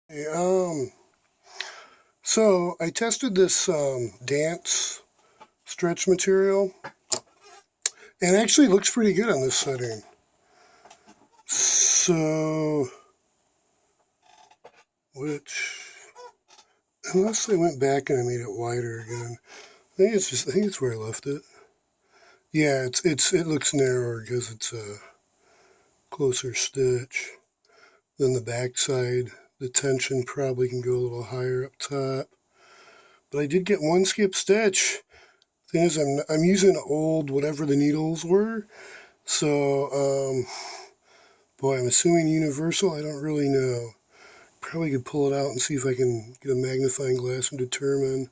Hey, so I tested this dance stretch material, and it actually looks pretty good on this setting. So, which, unless I went back and I made it wider again, I think it's where I left it. Yeah, it looks narrower because it's a closer stitch than the back side. The tension probably can go a little higher up top, but I did get one skip stitch. Thing is, I'm using old whatever the needles were. So, boy, I'm assuming universal. I don't really know. Probably could pull it out and see if I can get a magnifying glass and determine.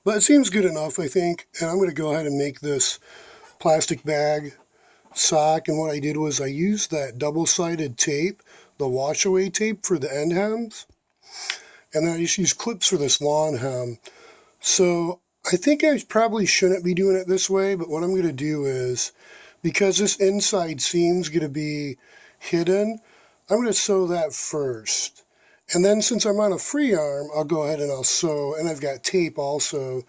But it seems good enough, I think. And I'm going to go ahead and make this plastic bag sock. And what I did was I used that double-sided tape, the wash-away tape for the end hems. And then I just used clips for this lawn hem. So I think I probably shouldn't be doing it this way. But what I'm going to do is, because this inside seam's going to be hidden, I'm going to sew that first. And then since I'm on a free arm, I'll go ahead and I'll sew, and I've got tape also.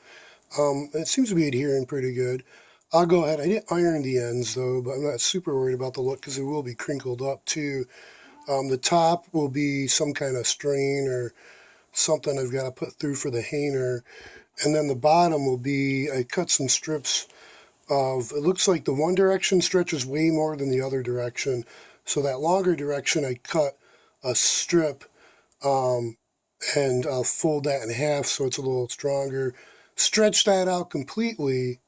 It seems to be adhering pretty good. I'll go ahead. I didn't iron the ends though, but I'm not super worried about the look because it will be crinkled up too. The top will be some kind of strain or something I've got to put through for the hanger. And then the bottom will be, I cut some strips of, it looks like the one direction stretches way more than the other direction. So that longer direction, I cut a strip, and I'll fold that in half so it's a little stronger. Stretch that out completely,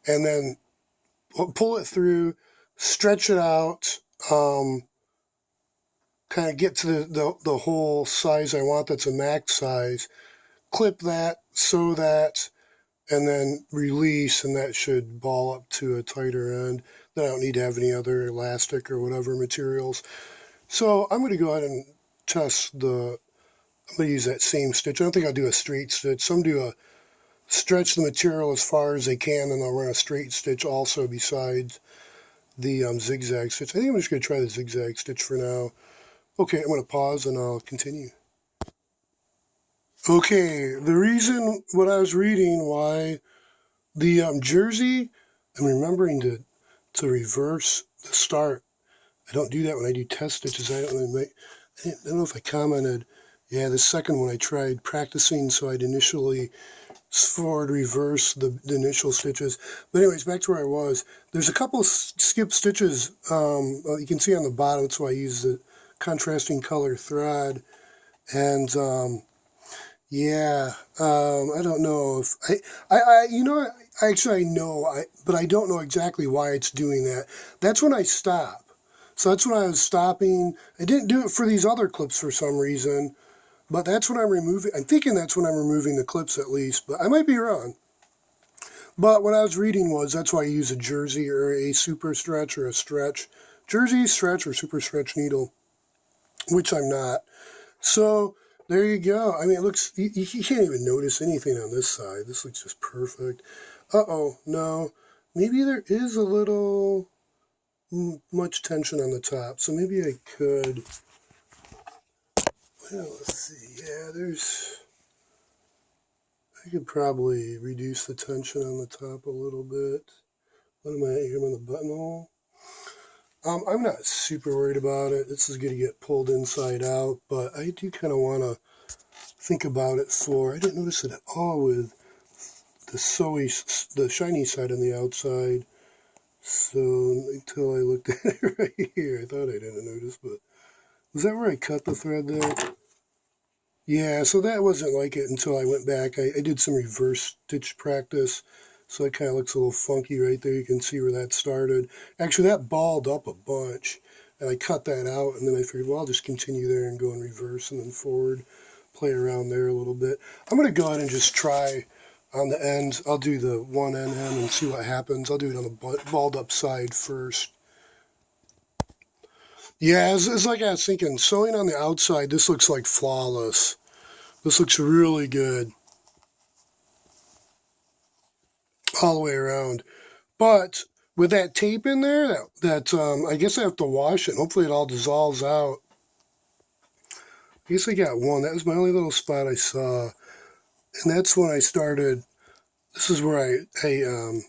and then pull it through, stretch it out, kind of get to the whole size I want that's a max size. Clip that, sew that, and then release, and that should ball up to a tighter end. Then I don't need to have any other elastic or whatever materials. So I'm going to go ahead and test I'm going to use that same stitch. I don't think I'll do a straight stitch. Some do a stretch the material as far as they can, and they'll run a straight stitch also besides the zigzag stitch. I think I'm just going to try the zigzag stitch for now. Okay, I'm going to pause and I'll continue. Okay, the reason what I was reading why the jersey, I'm remembering to reverse the start. I don't do that when I do test stitches. I don't know if I commented. Yeah, the second one I tried practicing, so I'd initially forward, reverse the initial stitches. But anyways, back to where I was. There's a couple skip stitches you can see on the bottom. That's why I use the contrasting color thread. And yeah, I don't know if you know, actually I know, but I don't know exactly why it's doing that. That's when I stop. So that's when I was stopping. I didn't do it for these other clips for some reason, but that's when I'm removing. I'm thinking that's when I'm removing the clips at least, but I might be wrong. But what I was reading was that's why you use a jersey or a super stretch or a stretch. Jersey, stretch, or super stretch needle, which I'm not. So there you go. I mean, it looks, you can't even notice anything on this side. This looks just perfect. Uh-oh, no. Maybe there is a little much tension on the top. So maybe I could, well, let's see. Yeah, I could probably reduce the tension on the top a little bit. What am I at here? I'm on the buttonhole. I'm not super worried about it. This is going to get pulled inside out, but I do kind of want to think about it I didn't notice it at all with the shiny side on the outside. So until I looked at it right here, I thought I didn't notice, but was that where I cut the thread there? Yeah, so that wasn't like it until I went back. I did some reverse stitch practice, so it kind of looks a little funky right there. You can see where that started. Actually, that balled up a bunch, and I cut that out, and then I figured, well, I'll just continue there and go in reverse and then forward, play around there a little bit. I'm going to go ahead and just try on the ends. I'll do the one end hem and see what happens. I'll do it on the balled up side first. Yeah, it's like I was thinking, sewing on the outside, this looks like flawless. This looks really good all the way around. But with that tape in there, I guess I have to wash it. Hopefully it all dissolves out. I guess I got one. That was my only little spot I saw. And that's when I started. This is where I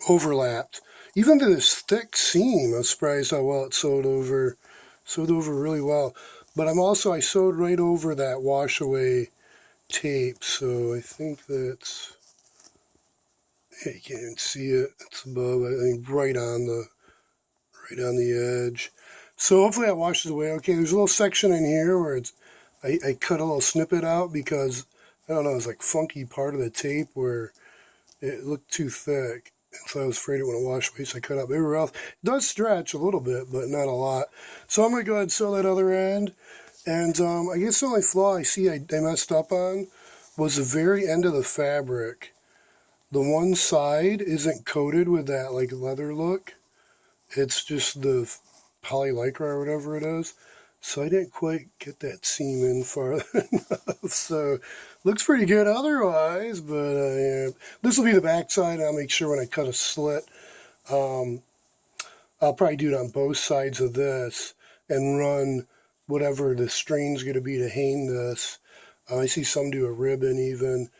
overlapped. Even to this thick seam, I was surprised how well it sewed over. Sewed over really well. But I sewed right over that wash away tape. So I think that's, yeah, you can't even see it. It's above, I think, right on the edge. So hopefully that washes away. Okay, there's a little section in here where I cut a little snippet out because, I don't know, it was like funky part of the tape where it looked too thick. And so I was afraid it wouldn't wash away, so I cut out everywhere else. It does stretch a little bit, but not a lot. So I'm going to go ahead and sew that other end. And I guess the only flaw I see I messed up on was the very end of the fabric. The one side isn't coated with that like leather look. It's just the poly lycra or whatever it is. So I didn't quite get that seam in far enough. So looks pretty good otherwise, but yeah. This will be the back side. I'll make sure when I cut a slit, I'll probably do it on both sides of this and run whatever the strain's going to be to hang this. I see some do a ribbon even.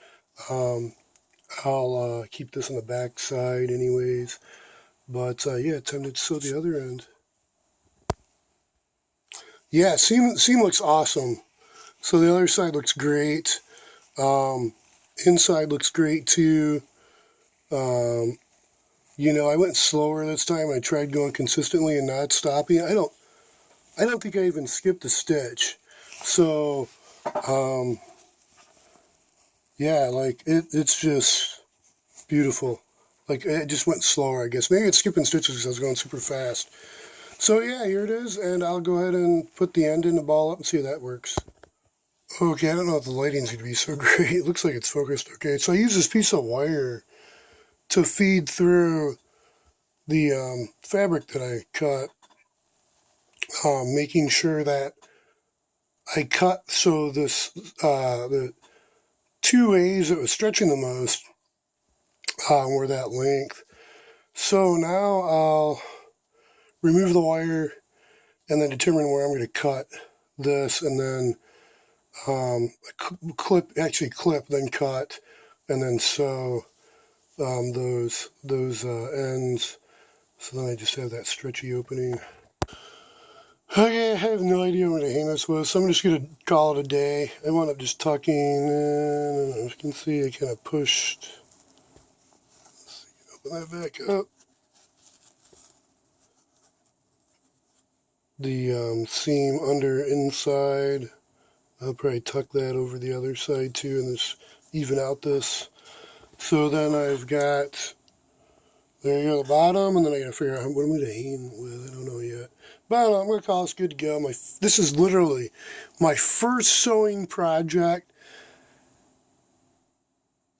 I'll keep this on the back side anyways. But yeah, time to sew the other end. Yeah, seam looks awesome. So the other side looks great. Inside looks great too. You know, I went slower this time. I tried going consistently and not stopping. I don't think I even skipped a stitch. So, yeah, like it's just beautiful. Like it just went slower, I guess. Maybe it's skipping stitches because I was going super fast. So yeah, here it is, and I'll go ahead and put the end in the ball up and see how that works. Okay, I don't know if the lighting's going to be so great. It looks like it's focused okay. So I use this piece of wire to feed through the fabric that I cut, making sure that I cut so this the two ways that was stretching the most were that length. So now I'll remove the wire and then determine where I'm going to cut this, and then clip, then cut, and then sew those ends. So then I just have that stretchy opening. Okay, I have no idea what to hang this with, so I'm just going to call it a day. I wound up just tucking in, and as you can see, I kind of pushed. Let's see, open that back up. The seam under inside. I'll probably tuck that over the other side too, and just even out this. So then I've got, there you go, the bottom, and then I gotta figure out what I'm gonna hang with. I don't know yet. But I don't know, I'm gonna call this good to go. This is literally my first sewing project.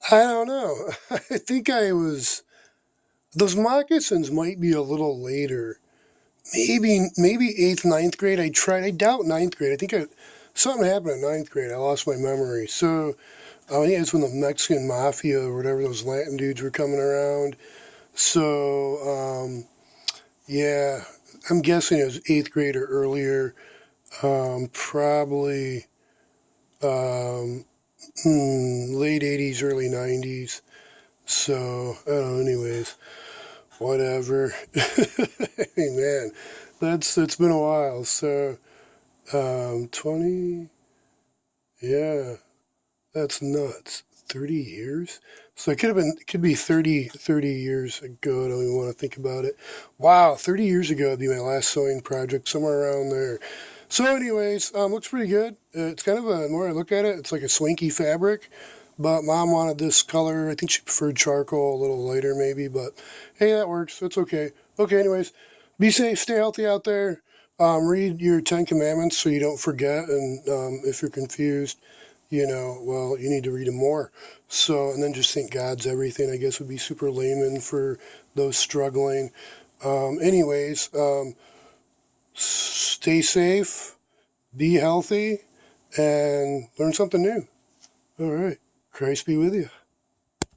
I don't know. I think those moccasins might be a little later. Maybe 8th, 9th grade. I doubt 9th grade. I think something happened in 9th grade. I lost my memory. So, I think it's when the Mexican Mafia or whatever, those Latin dudes were coming around. So, yeah, I'm guessing it was 8th grade or earlier. Probably late 80s, early 90s. So, I don't know, anyways. Whatever. Hey, man, it's been a while. So, 20, yeah, that's nuts. 30 years? So it could be 30 years ago. I don't even want to think about it. Wow, 30 years ago would be my last sewing project, somewhere around there. So anyways, looks pretty good. It's kind of the more I look at it, it's like a swanky fabric. But Mom wanted this color. I think she preferred charcoal, a little lighter maybe. But hey, that works. That's okay. Okay, anyways, be safe, stay healthy out there. Read your 10 Commandments so you don't forget. And if you're confused, well, you need to read them more. So, and then just think God's everything, I guess would be super layman for those struggling. Anyways, stay safe, be healthy, and learn something new. All right. Christ be with you.